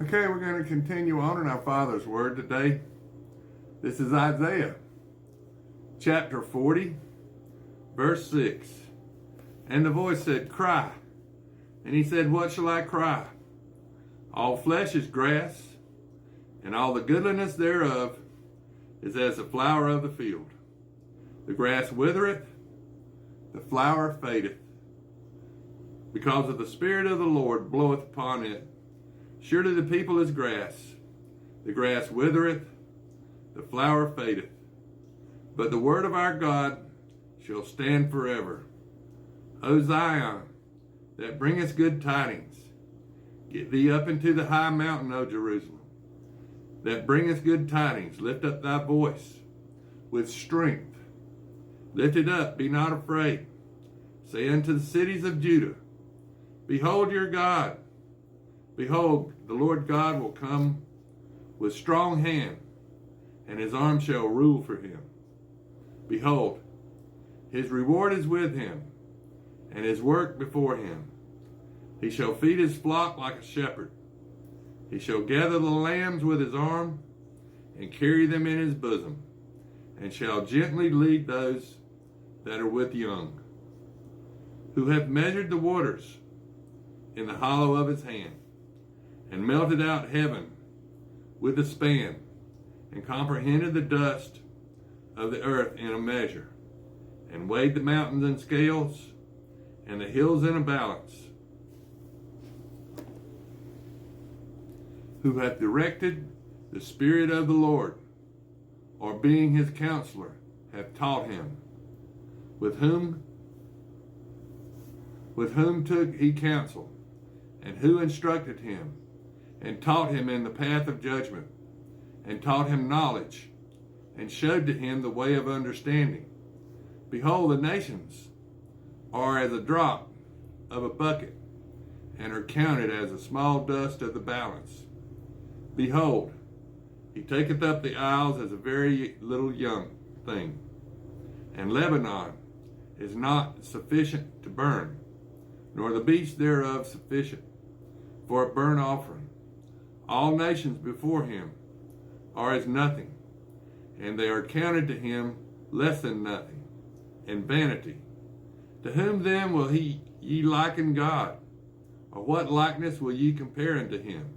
Okay, we're going to continue on in our Father's Word today. This is Isaiah chapter 40, verse 6. And the voice said, "Cry." And he said, "What shall I cry? All flesh is grass, and all the goodliness thereof is as the flower of the field. The grass withereth, the flower fadeth, because of the Spirit of the Lord bloweth upon it. Surely the people is grass. The grass withereth, the flower fadeth. But the word of our God shall stand forever. O Zion, that bringest good tidings, get thee up into the high mountain, O Jerusalem. That bringest good tidings, lift up thy voice with strength. Lift it up, be not afraid. Say unto the cities of Judah, Behold your God. Behold, the Lord God will come with strong hand, and his arm shall rule for him. Behold, his reward is with him, and his work before him. He shall feed his flock like a shepherd. He shall gather the lambs with his arm, and carry them in his bosom, and shall gently lead those that are with young. Who hath measured the waters in the hollow of his hand, and melted out heaven with a span, and comprehended the dust of the earth in a measure, and weighed the mountains in scales, and the hills in a balance. Who hath directed the Spirit of the Lord, or being his counselor, hath taught him, with whom took he counsel, and who instructed him, and taught him in the path of judgment, and taught him knowledge, and showed to him the way of understanding. Behold, the nations are as a drop of a bucket, and are counted as a small dust of the balance. Behold, he taketh up the isles as a very little young thing, and Lebanon is not sufficient to burn, nor the beast thereof sufficient for a burnt offering. All nations before him are as nothing, and they are counted to him less than nothing, and vanity. To whom then will ye liken God? Or what likeness will ye compare unto him?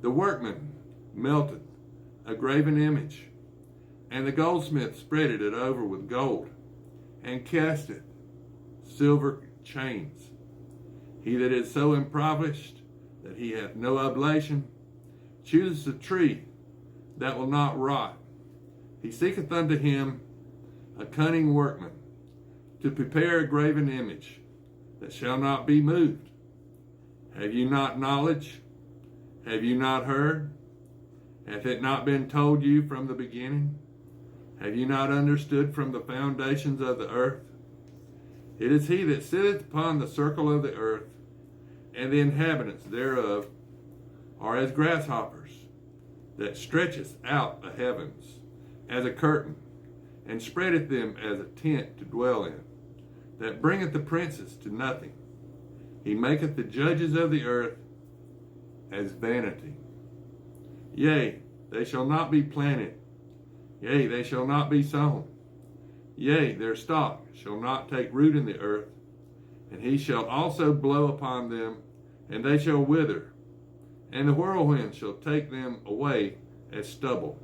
The workman melted a graven image, and the goldsmith spreaded it over with gold, and casteth silver chains. He that is so impoverished that he hath no oblation, chooseth a tree that will not rot. He seeketh unto him a cunning workman, to prepare a graven image that shall not be moved. Have you not knowledge? Have you not heard? Hath it not been told you from the beginning? Have you not understood from the foundations of the earth? It is he that sitteth upon the circle of the earth, and the inhabitants thereof are as grasshoppers, that stretcheth out the heavens as a curtain, and spreadeth them as a tent to dwell in, that bringeth the princes to nothing. He maketh the judges of the earth as vanity. Yea, they shall not be planted. Yea, they shall not be sown. Yea, their stock shall not take root in the earth, and he shall also blow upon them, and they shall wither, and the whirlwind shall take them away as stubble.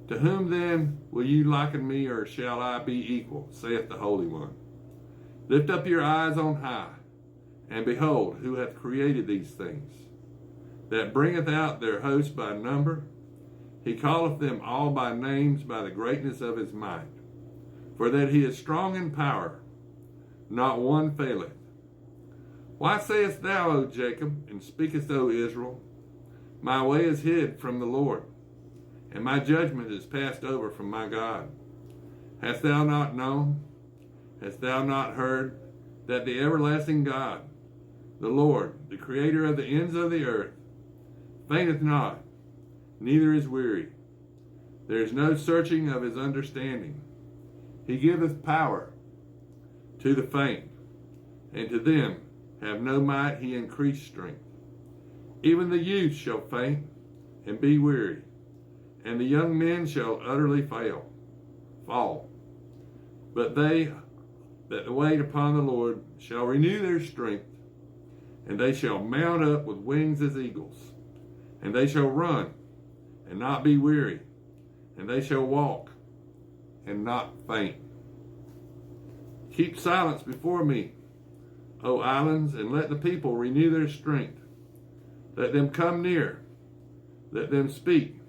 To whom then will you liken me, or shall I be equal, saith the Holy One? Lift up your eyes on high, and behold, who hath created these things, that bringeth out their host by number. He calleth them all by names by the greatness of his might. For that he is strong in power, not one faileth. Why sayest thou, O Jacob, and speakest, O Israel, my way is hid from the Lord, and my judgment is passed over from my God? Hast thou not known? Hast thou not heard that the everlasting God, the Lord, the creator of the ends of the earth, fainteth not, neither is weary? There is no searching of his understanding. He giveth power to the faint, and to them have no might he increased strength. Even the youth shall faint and be weary, and the young men shall utterly fall. But they that wait upon the Lord shall renew their strength, and they shall mount up with wings as eagles, and they shall run and not be weary, and they shall walk and not faint. Keep silence before me, O islands, and let the people renew their strength. Let them come near, let them speak.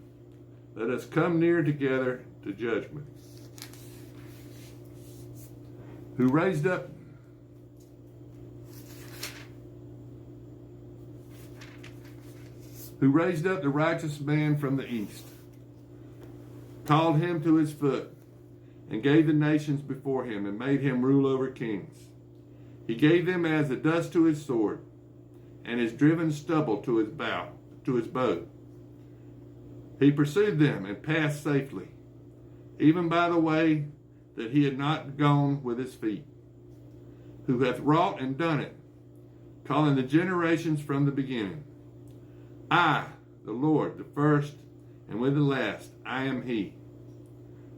Let us come near together to judgment. Who raised up the righteous man from the east, called him to his foot, and gave the nations before him, and made him rule over kings. He gave them as the dust to his sword, and his driven stubble to his bow. He pursued them and passed safely, even by the way that he had not gone with his feet. Who hath wrought and done it, calling the generations from the beginning. I, the Lord, the first, and with the last, I am he.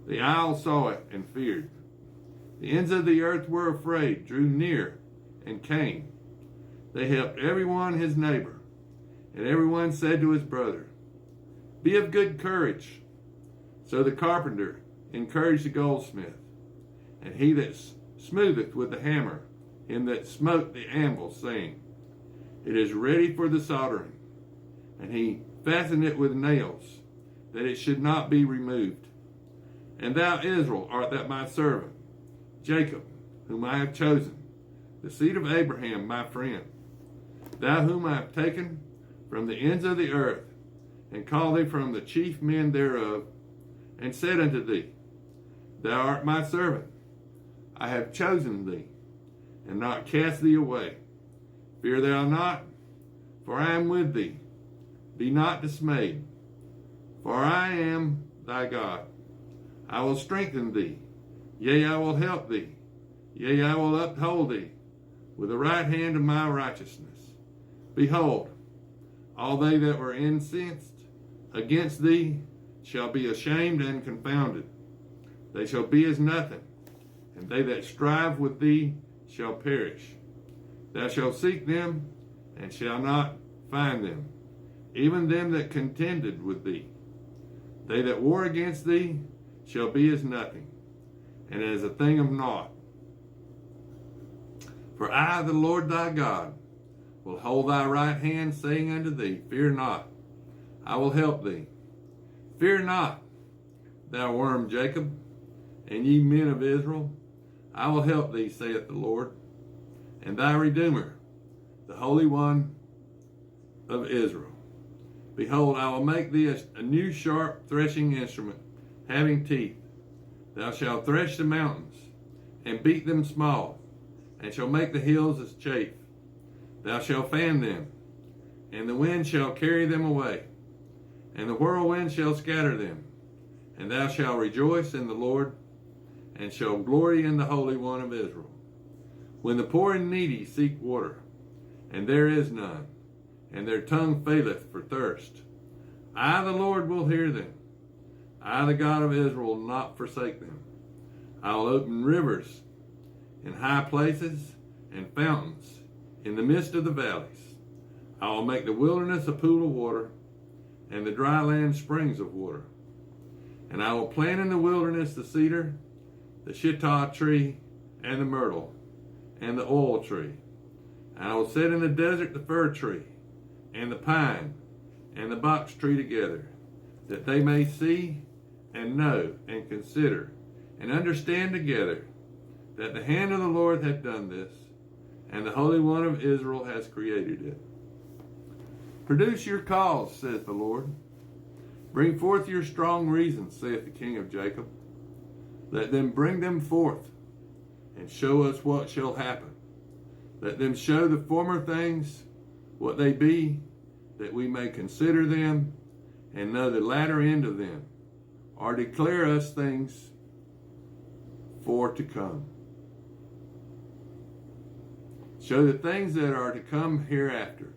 The isles saw it and feared. The ends of the earth were afraid, drew near, and came. They helped everyone his neighbor, and everyone said to his brother, Be of good courage. So the carpenter encouraged the goldsmith, and he that smootheth with the hammer, him that smote the anvil, saying, It is ready for the soldering. And he fastened it with nails, that it should not be removed. And thou, Israel, art that my servant, Jacob, whom I have chosen, the seed of Abraham, my friend. Thou whom I have taken from the ends of the earth, and called thee from the chief men thereof, and said unto thee, Thou art my servant. I have chosen thee, and not cast thee away. Fear thou not, for I am with thee. Be not dismayed, for I am thy God. I will strengthen thee, yea, I will help thee, yea, I will uphold thee with the right hand of my righteousness. Behold, all they that were incensed against thee shall be ashamed and confounded. They shall be as nothing, and they that strive with thee shall perish. Thou shalt seek them, and shalt not find them, even them that contended with thee. They that war against thee shall be as nothing, and as a thing of naught. For I, the Lord thy God, will hold thy right hand, saying unto thee, Fear not, I will help thee. Fear not, thou worm Jacob, and ye men of Israel, I will help thee, saith the Lord, and thy Redeemer, the Holy One of Israel. Behold, I will make thee a new sharp threshing instrument, having teeth. Thou shalt thresh the mountains, and beat them small, and shall make the hills as chaff. Thou shalt fan them, and the wind shall carry them away, and the whirlwind shall scatter them. And thou shalt rejoice in the Lord, and shall glory in the Holy One of Israel. When the poor and needy seek water, and there is none, and their tongue faileth for thirst, I, the Lord, will hear them. I, the God of Israel, will not forsake them. I will open rivers in high places, and fountains in the midst of the valleys. I will make the wilderness a pool of water, and the dry land springs of water. And I will plant in the wilderness the cedar, the shittah tree, and the myrtle, and the oil tree. And I will set in the desert the fir tree, and the pine, and the box tree together, that they may see, and know, and consider, and understand together, that the hand of the Lord hath done this, and the Holy One of Israel has created it. Produce your cause, saith the Lord. Bring forth your strong reasons, saith the King of Jacob. Let them bring them forth, and show us what shall happen. Let them show the former things, what they be, that we may consider them, and know the latter end of them, or declare us things for to come. Show the things that are to come hereafter,